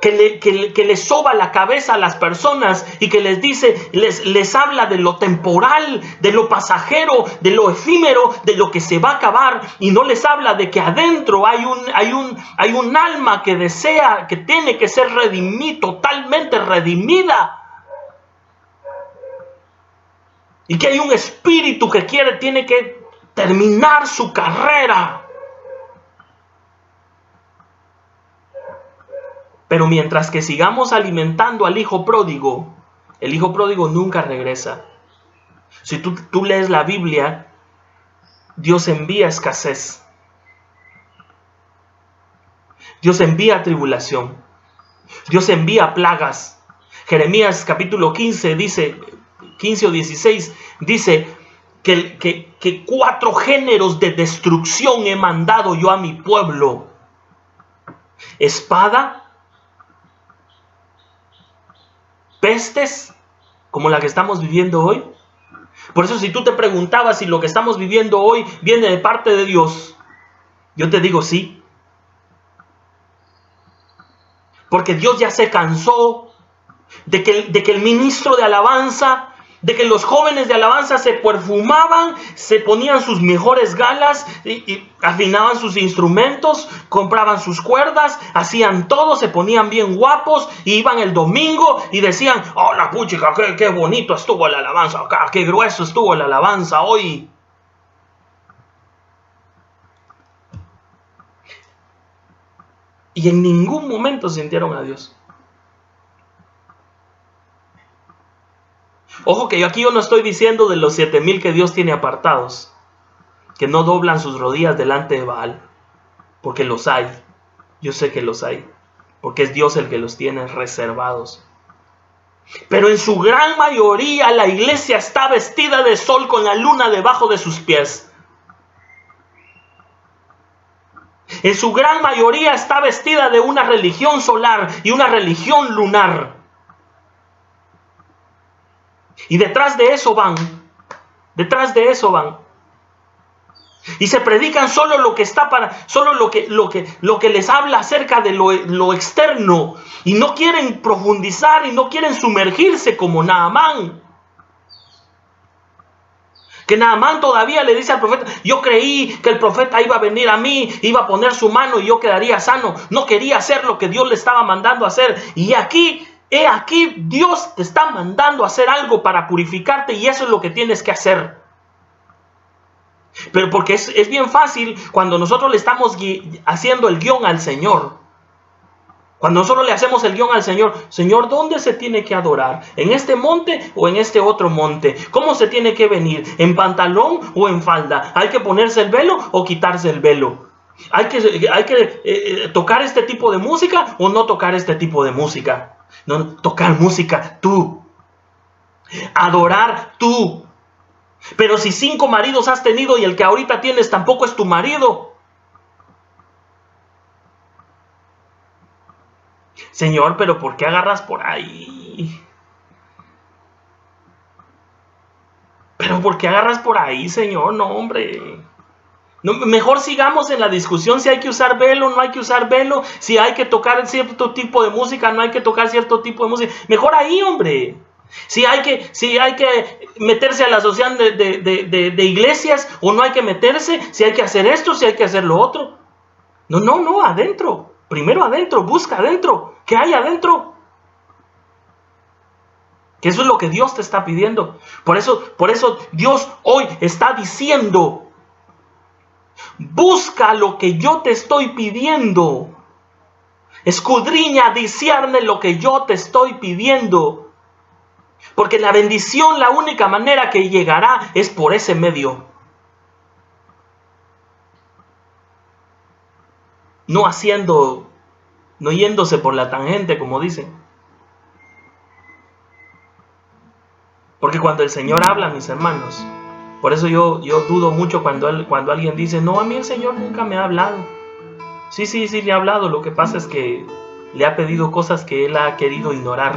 que les soba la cabeza a las personas y que les dice, les habla de lo temporal, de lo pasajero, de lo efímero, de lo que se va a acabar, y no les habla de que adentro hay un alma que desea, que tiene que ser totalmente redimida. Y que hay un espíritu que tiene que terminar su carrera. Pero mientras que sigamos alimentando al hijo pródigo, el hijo pródigo nunca regresa. Si tú lees la Biblia, Dios envía escasez. Dios envía tribulación. Dios envía plagas. Jeremías capítulo 15 dice, 15 o 16, dice que 4 géneros de destrucción he mandado yo a mi pueblo. Espada, pestes, como la que estamos viviendo hoy. Por eso, si tú te preguntabas si lo que estamos viviendo hoy viene de parte de Dios, yo te digo sí. Porque Dios ya se cansó de que el ministro de alabanza, de que los jóvenes de alabanza se perfumaban, se ponían sus mejores galas y afinaban sus instrumentos, compraban sus cuerdas, hacían todo, se ponían bien guapos y iban el domingo y decían, oh, la puchica, qué bonito estuvo la alabanza acá, qué grueso estuvo la alabanza hoy. Y en ningún momento sintieron a Dios. Ojo que yo no estoy diciendo de los 7,000 que Dios tiene apartados, que no doblan sus rodillas delante de Baal, porque los hay. Yo sé que los hay, porque es Dios el que los tiene reservados. Pero en su gran mayoría la iglesia está vestida de sol con la luna debajo de sus pies. En su gran mayoría está vestida de una religión solar y una religión lunar. Y detrás de eso van. Y se predican solo lo que está solo lo que les habla acerca de lo externo. Y no quieren profundizar y no quieren sumergirse como Naamán. Que Naamán todavía le dice al profeta, yo creí que el profeta iba a venir a mí, iba a poner su mano y yo quedaría sano. No quería hacer lo que Dios le estaba mandando a hacer. Y aquí Dios te está mandando a hacer algo para purificarte y eso es lo que tienes que hacer. Pero porque es bien fácil cuando nosotros le estamos haciendo el guión al Señor. Cuando nosotros le hacemos el guión al Señor, Señor, ¿dónde se tiene que adorar? ¿En este monte o en este otro monte? ¿Cómo se tiene que venir? ¿En pantalón o en falda? ¿Hay que ponerse el velo o quitarse el velo? ¿Hay que tocar este tipo de música o no tocar este tipo de música? No, tocar música tú. Adorar tú. Pero si 5 maridos has tenido y el que ahorita tienes tampoco es tu marido. Señor, pero ¿por qué agarras por ahí? Pero ¿por qué agarras por ahí, Señor? No, hombre. No, mejor sigamos en la discusión si hay que usar velo o no hay que usar velo, si hay que tocar cierto tipo de música, no hay que tocar cierto tipo de música. Mejor ahí, hombre. Si hay que meterse a la asociación de iglesias o no hay que meterse, si hay que hacer esto, si hay que hacer lo otro. No, adentro. Primero adentro, busca adentro. ¿Qué hay adentro? Que eso es lo que Dios te está pidiendo. Por eso Dios hoy está diciendo: busca lo que yo te estoy pidiendo. Escudriña, discierne lo que yo te estoy pidiendo. Porque la bendición, la única manera que llegará es por ese medio. No yéndose por la tangente, como dicen. Porque cuando el Señor habla, mis hermanos, por eso yo dudo mucho cuando alguien dice: no, a mí el Señor nunca me ha hablado. Sí, le ha hablado. Lo que pasa es que le ha pedido cosas que él ha querido ignorar.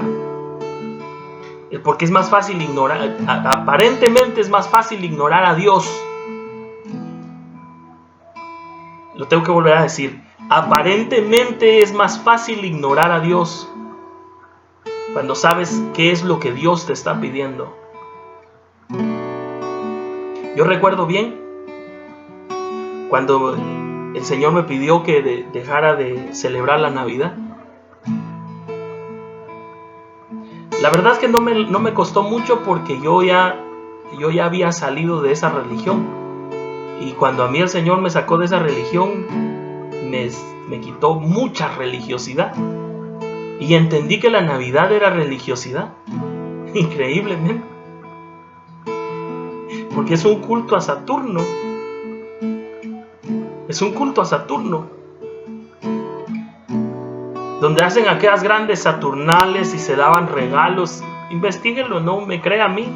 Porque es más fácil ignorar, aparentemente es más fácil ignorar a Dios. Lo tengo que volver a decir. Aparentemente es más fácil ignorar a Dios cuando sabes qué es lo que Dios te está pidiendo. Yo recuerdo bien cuando el Señor me pidió que dejara de celebrar la Navidad. La verdad es que no me costó mucho, porque yo ya había salido de esa religión. Y cuando a mí el Señor me sacó de esa religión, me quitó mucha religiosidad. Y entendí que la Navidad era religiosidad. Increíblemente. Porque es un culto a Saturno. Es un culto a Saturno. Donde hacen aquellas grandes saturnales y se daban regalos. Investíguenlo, no me crea a mí.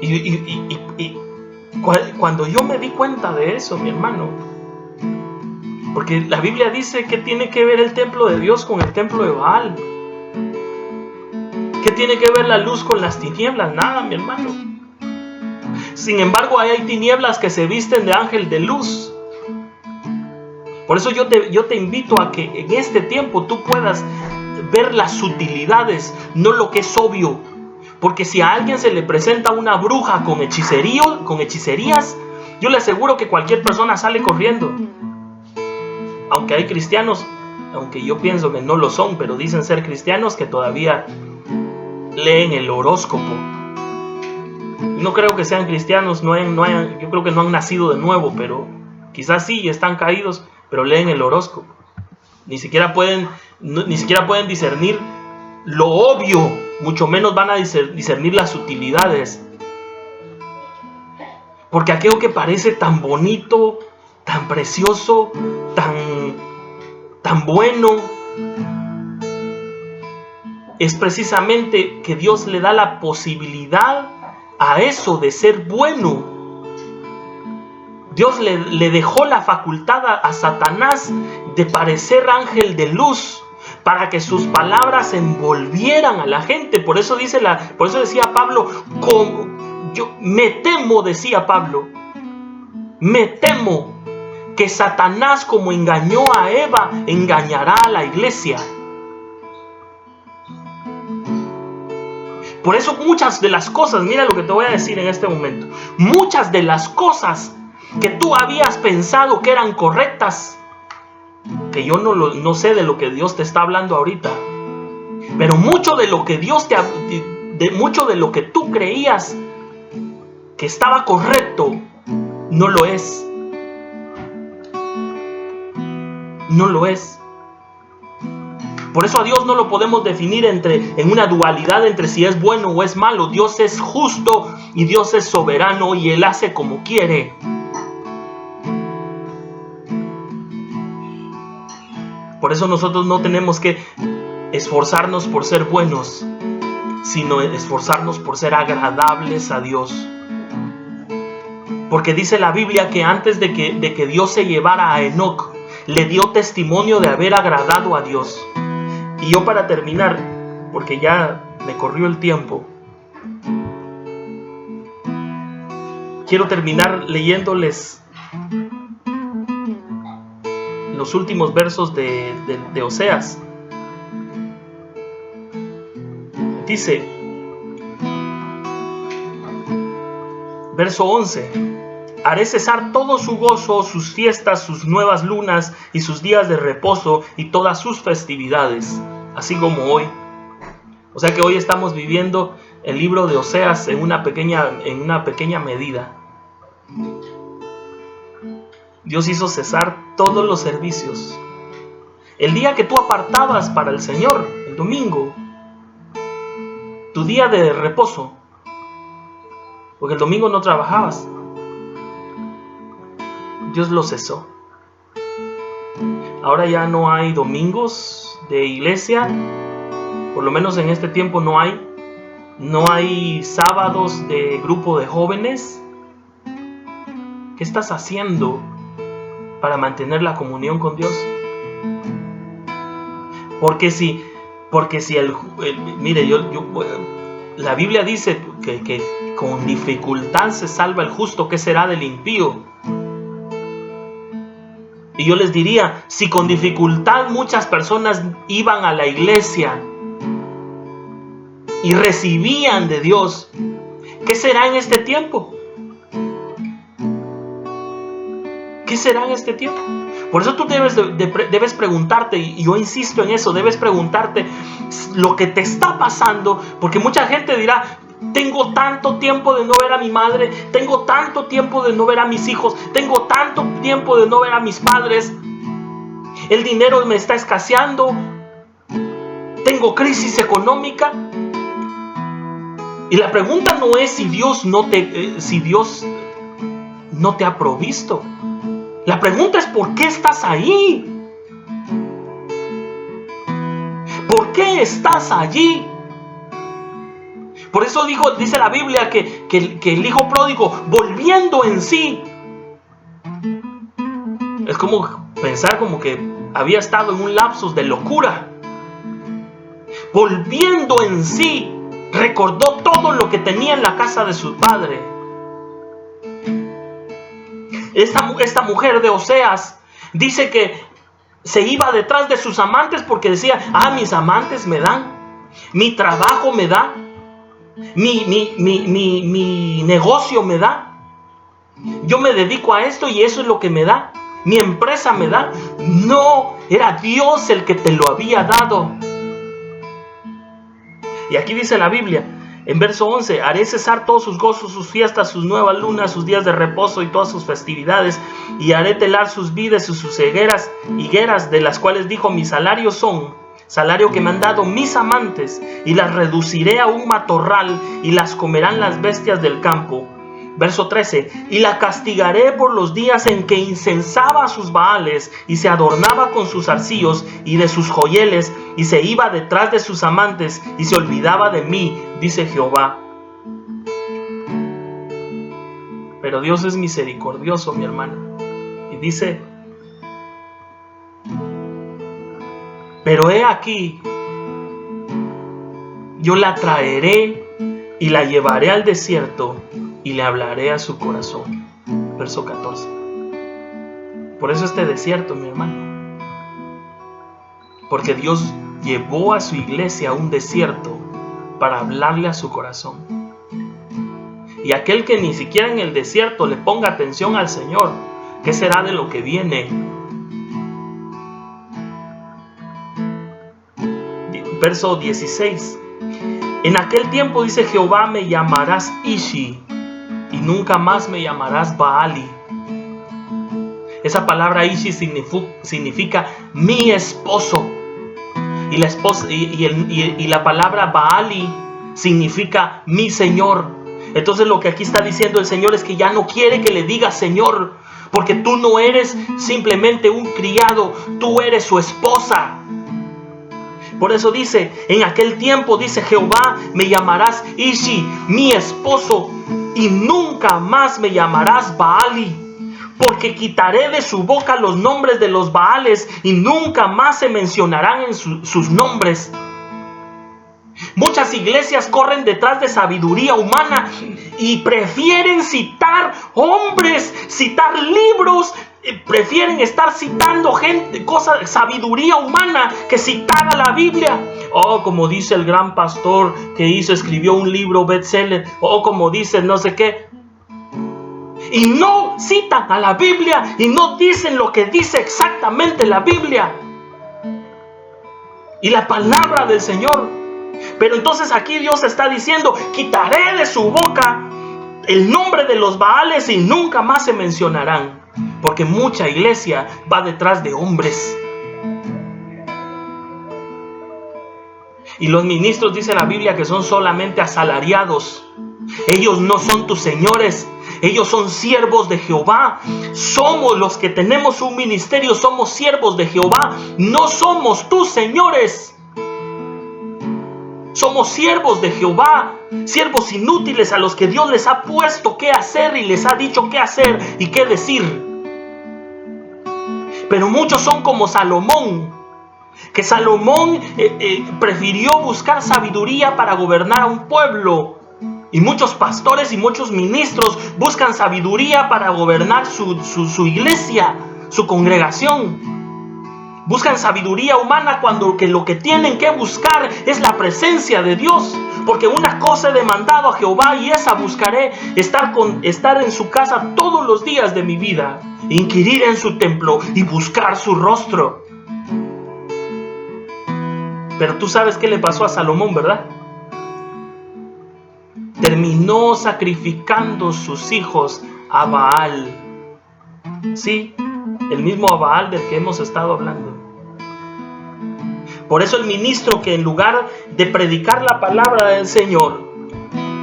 Y cuando yo me di cuenta de eso, mi hermano, porque la Biblia dice que tiene que ver el templo de Dios con el templo de Baal. ¿Qué tiene que ver la luz con las tinieblas? Nada, mi hermano. Sin embargo, hay tinieblas que se visten de ángel de luz. Por eso yo te invito a que en este tiempo tú puedas ver las sutilidades, no lo que es obvio. Porque si a alguien se le presenta una bruja con hechicerías, yo le aseguro que cualquier persona sale corriendo. Aunque hay cristianos, aunque yo pienso que no lo son, pero dicen ser cristianos, que todavía leen el horóscopo. No creo que sean cristianos, yo creo que no han nacido de nuevo, pero quizás sí, están caídos, pero leen el horóscopo. Ni siquiera pueden discernir lo obvio, mucho menos van a discernir las sutilidades. Porque aquello que parece tan bonito, tan precioso, tan bueno, es precisamente que Dios le da la posibilidad a eso de ser bueno. Dios le dejó la facultad a Satanás de parecer ángel de luz, para que sus palabras envolvieran a la gente. Por eso decía Pablo, me temo, decía Pablo, me temo que Satanás, como engañó a Eva, engañará a la iglesia. Por eso muchas de las cosas, mira lo que te voy a decir en este momento, muchas de las cosas que tú habías pensado que eran correctas, que yo no sé de lo que Dios te está hablando ahorita, pero mucho de lo que mucho de lo que tú creías que estaba correcto, no lo es. No lo es. Por eso a Dios no lo podemos definir en una dualidad entre si es bueno o es malo. Dios es justo y Dios es soberano y Él hace como quiere. Por eso nosotros no tenemos que esforzarnos por ser buenos, sino esforzarnos por ser agradables a Dios. Porque dice la Biblia que antes de que Dios se llevara a Enoc, le dio testimonio de haber agradado a Dios. Y yo, para terminar, porque ya me corrió el tiempo, quiero terminar leyéndoles los últimos versos de Oseas. Dice, verso 11: haré cesar todo su gozo, sus fiestas, sus nuevas lunas y sus días de reposo y todas sus festividades, así como hoy. O sea que hoy estamos viviendo el libro de Oseas en una pequeña medida. Dios hizo cesar todos los servicios. El día que tú apartabas para el Señor, el domingo, tu día de reposo, porque el domingo no trabajabas, Dios lo cesó. Ahora ya no hay domingos de iglesia, por lo menos en este tiempo no hay. No hay sábados de grupo de jóvenes. ¿Qué estás haciendo para mantener la comunión con Dios? Porque si mire, la Biblia dice que con dificultad se salva el justo. ¿Qué será del impío? Y yo les diría, si con dificultad muchas personas iban a la iglesia y recibían de Dios, ¿qué será en este tiempo? ¿Qué será en este tiempo? Por eso tú debes preguntarte, y yo insisto en eso, debes preguntarte lo que te está pasando, porque mucha gente dirá, tengo tanto tiempo de no ver a mi madre, tengo tanto tiempo de no ver a mis hijos, tengo tanto tiempo de no ver a mis padres, el dinero me está escaseando, tengo crisis económica. Y la pregunta no es si Dios no te ha provisto. La pregunta es ¿por qué estás ahí? ¿Por qué estás allí? Por eso dice la Biblia que el hijo pródigo, volviendo en sí, es como pensar como que había estado en un lapsus de locura. Volviendo en sí, recordó todo lo que tenía en la casa de su padre. Esta mujer de Oseas dice que se iba detrás de sus amantes porque decía, mis amantes me dan, mi trabajo me da, mi negocio me da, yo me dedico a esto y eso es lo que me da, mi empresa me da. No, era Dios el que te lo había dado. Y aquí dice la Biblia, en verso 11, haré cesar todos sus gozos, sus fiestas, sus nuevas lunas, sus días de reposo y todas sus festividades, y haré telar sus vides y sus higueras, de las cuales dijo, mi salario son, salario que me han dado mis amantes, y las reduciré a un matorral, y las comerán las bestias del campo. Verso 13, y la castigaré por los días en que incensaba a sus baales y se adornaba con sus zarcillos y de sus joyeles y se iba detrás de sus amantes y se olvidaba de mí, dice Jehová. Pero Dios es misericordioso, mi hermana, y dice, pero he aquí, yo la traeré y la llevaré al desierto y le hablaré a su corazón. Verso 14. Por eso este desierto, mi hermano. Porque Dios llevó a su iglesia a un desierto para hablarle a su corazón. Y aquel que ni siquiera en el desierto le ponga atención al Señor, ¿qué será de lo que viene? Verso 16. En aquel tiempo, dice Jehová, me llamarás Ishi, y nunca más me llamarás Baali. Esa palabra Ishi significa mi esposo. Y la esposa, y la palabra Baali significa mi Señor. Entonces lo que aquí está diciendo el Señor es que ya no quiere que le digas Señor, porque tú no eres simplemente un criado, tú eres su esposa. Por eso dice, en aquel tiempo, dice Jehová, me llamarás Ishi, mi esposo, y nunca más me llamarás Baali, porque quitaré de su boca los nombres de los Baales y nunca más se mencionarán en sus nombres. Muchas iglesias corren detrás de sabiduría humana y prefieren citar hombres, citar libros, prefieren estar citando sabiduría humana que citar a la Biblia. Oh, como dice el gran pastor que escribió un libro bestseller. Oh, como dice no sé qué. Y no citan a la Biblia y no dicen lo que dice exactamente la Biblia y la palabra del Señor. Pero entonces aquí Dios está diciendo, quitaré de su boca el nombre de los Baales y nunca más se mencionarán. Porque mucha iglesia va detrás de hombres. Y los ministros, dice la Biblia, que son solamente asalariados. Ellos no son tus señores. Ellos son siervos de Jehová. Somos los que tenemos un ministerio, somos siervos de Jehová. No somos tus señores. Somos siervos de Jehová, siervos inútiles a los que Dios les ha puesto qué hacer y les ha dicho qué hacer y qué decir. Pero muchos son como Salomón, que Salomón prefirió buscar sabiduría para gobernar a un pueblo. Y muchos pastores y muchos ministros buscan sabiduría para gobernar su iglesia, su congregación. Buscan sabiduría humana cuando lo que tienen que buscar es la presencia de Dios. Porque una cosa he demandado a Jehová y esa buscaré, estar en su casa todos los días de mi vida, inquirir en su templo y buscar su rostro. Pero tú sabes qué le pasó a Salomón, ¿verdad? Terminó sacrificando sus hijos a Baal. Sí, el mismo Baal del que hemos estado hablando. Por eso el ministro que en lugar de predicar la palabra del Señor,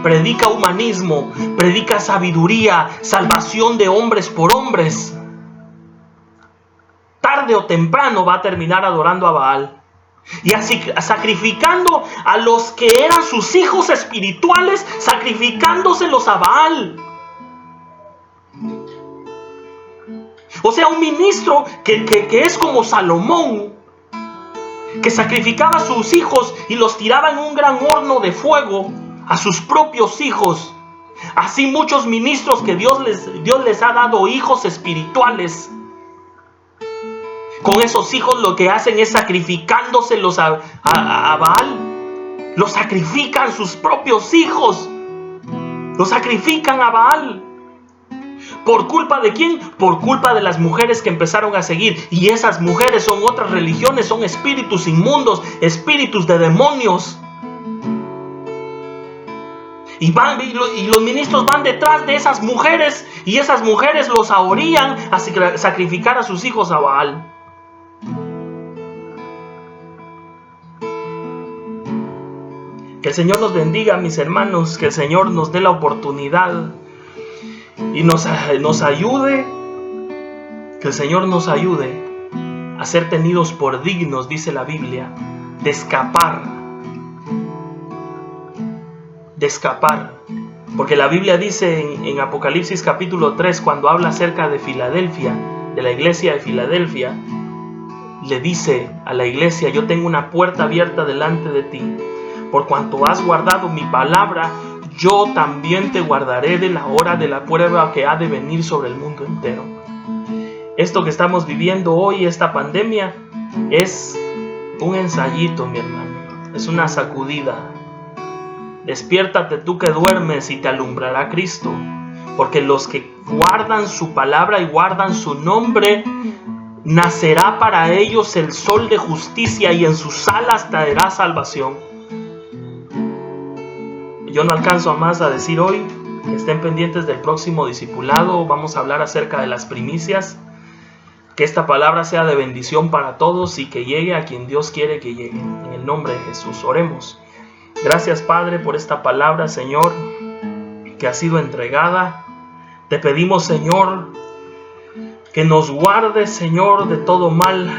predica humanismo, predica sabiduría, salvación de hombres por hombres, tarde o temprano va a terminar adorando a Baal. Y así sacrificando a los que eran sus hijos espirituales, sacrificándoselos a Baal. O sea, un ministro que es como Salomón, que sacrificaba a sus hijos y los tiraba en un gran horno de fuego, a sus propios hijos. Así muchos ministros que Dios les ha dado hijos espirituales. Con esos hijos lo que hacen es sacrificándoselos a Baal. Los sacrifican sus propios hijos. Los sacrifican a Baal. ¿Por culpa de quién? Por culpa de las mujeres que empezaron a seguir. Y esas mujeres son otras religiones, son espíritus inmundos, espíritus de demonios. Y los ministros van detrás de esas mujeres y esas mujeres los ahorían a sacrificar a sus hijos a Baal. Que el Señor nos bendiga, mis hermanos, que el Señor nos dé la oportunidad y nos ayude, que el Señor nos ayude a ser tenidos por dignos, dice la Biblia, de escapar. Porque la Biblia dice en Apocalipsis capítulo 3, cuando habla acerca de Filadelfia, de la iglesia de Filadelfia, le dice a la iglesia: yo tengo una puerta abierta delante de ti, por cuanto has guardado mi palabra, yo también te guardaré de la hora de la prueba que ha de venir sobre el mundo entero. Esto que estamos viviendo hoy, esta pandemia, es un ensayito, mi hermano, es una sacudida. Despiértate tú que duermes y te alumbrará Cristo, porque los que guardan su palabra y guardan su nombre, nacerá para ellos el sol de justicia y en sus alas traerá salvación. Yo no alcanzo a más a decir hoy. Estén pendientes del próximo discipulado. Vamos a hablar acerca de las primicias. Que esta palabra sea de bendición para todos y que llegue a quien Dios quiere que llegue. En el nombre de Jesús, oremos. Gracias, Padre, por esta palabra, Señor, que ha sido entregada. Te pedimos, Señor, que nos guardes, Señor, de todo mal.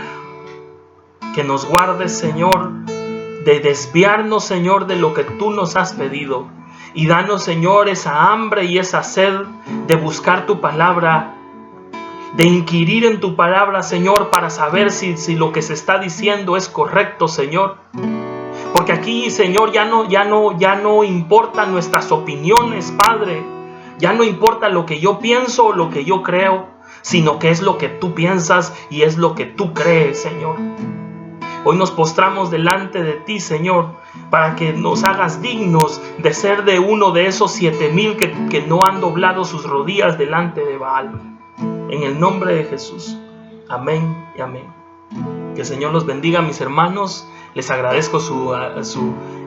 Que nos guardes, Señor, de desviarnos, Señor, de lo que tú nos has pedido. Y danos, Señor, esa hambre y esa sed de buscar tu palabra, de inquirir en tu palabra, Señor, para saber si lo que se está diciendo es correcto, Señor. Porque aquí, Señor, ya no importan nuestras opiniones, Padre. Ya no importa lo que yo pienso o lo que yo creo, sino que es lo que tú piensas y es lo que tú crees, Señor. Hoy nos postramos delante de ti, Señor, para que nos hagas dignos de ser de uno de esos 7,000 que no han doblado sus rodillas delante de Baal. En el nombre de Jesús. Amén y amén. Que el Señor los bendiga, mis hermanos. Les agradezco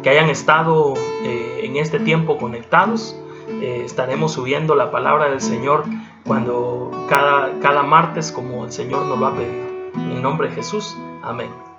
que hayan estado en este tiempo conectados. Estaremos subiendo la palabra del Señor cada martes como el Señor nos lo ha pedido. En el nombre de Jesús. Amén.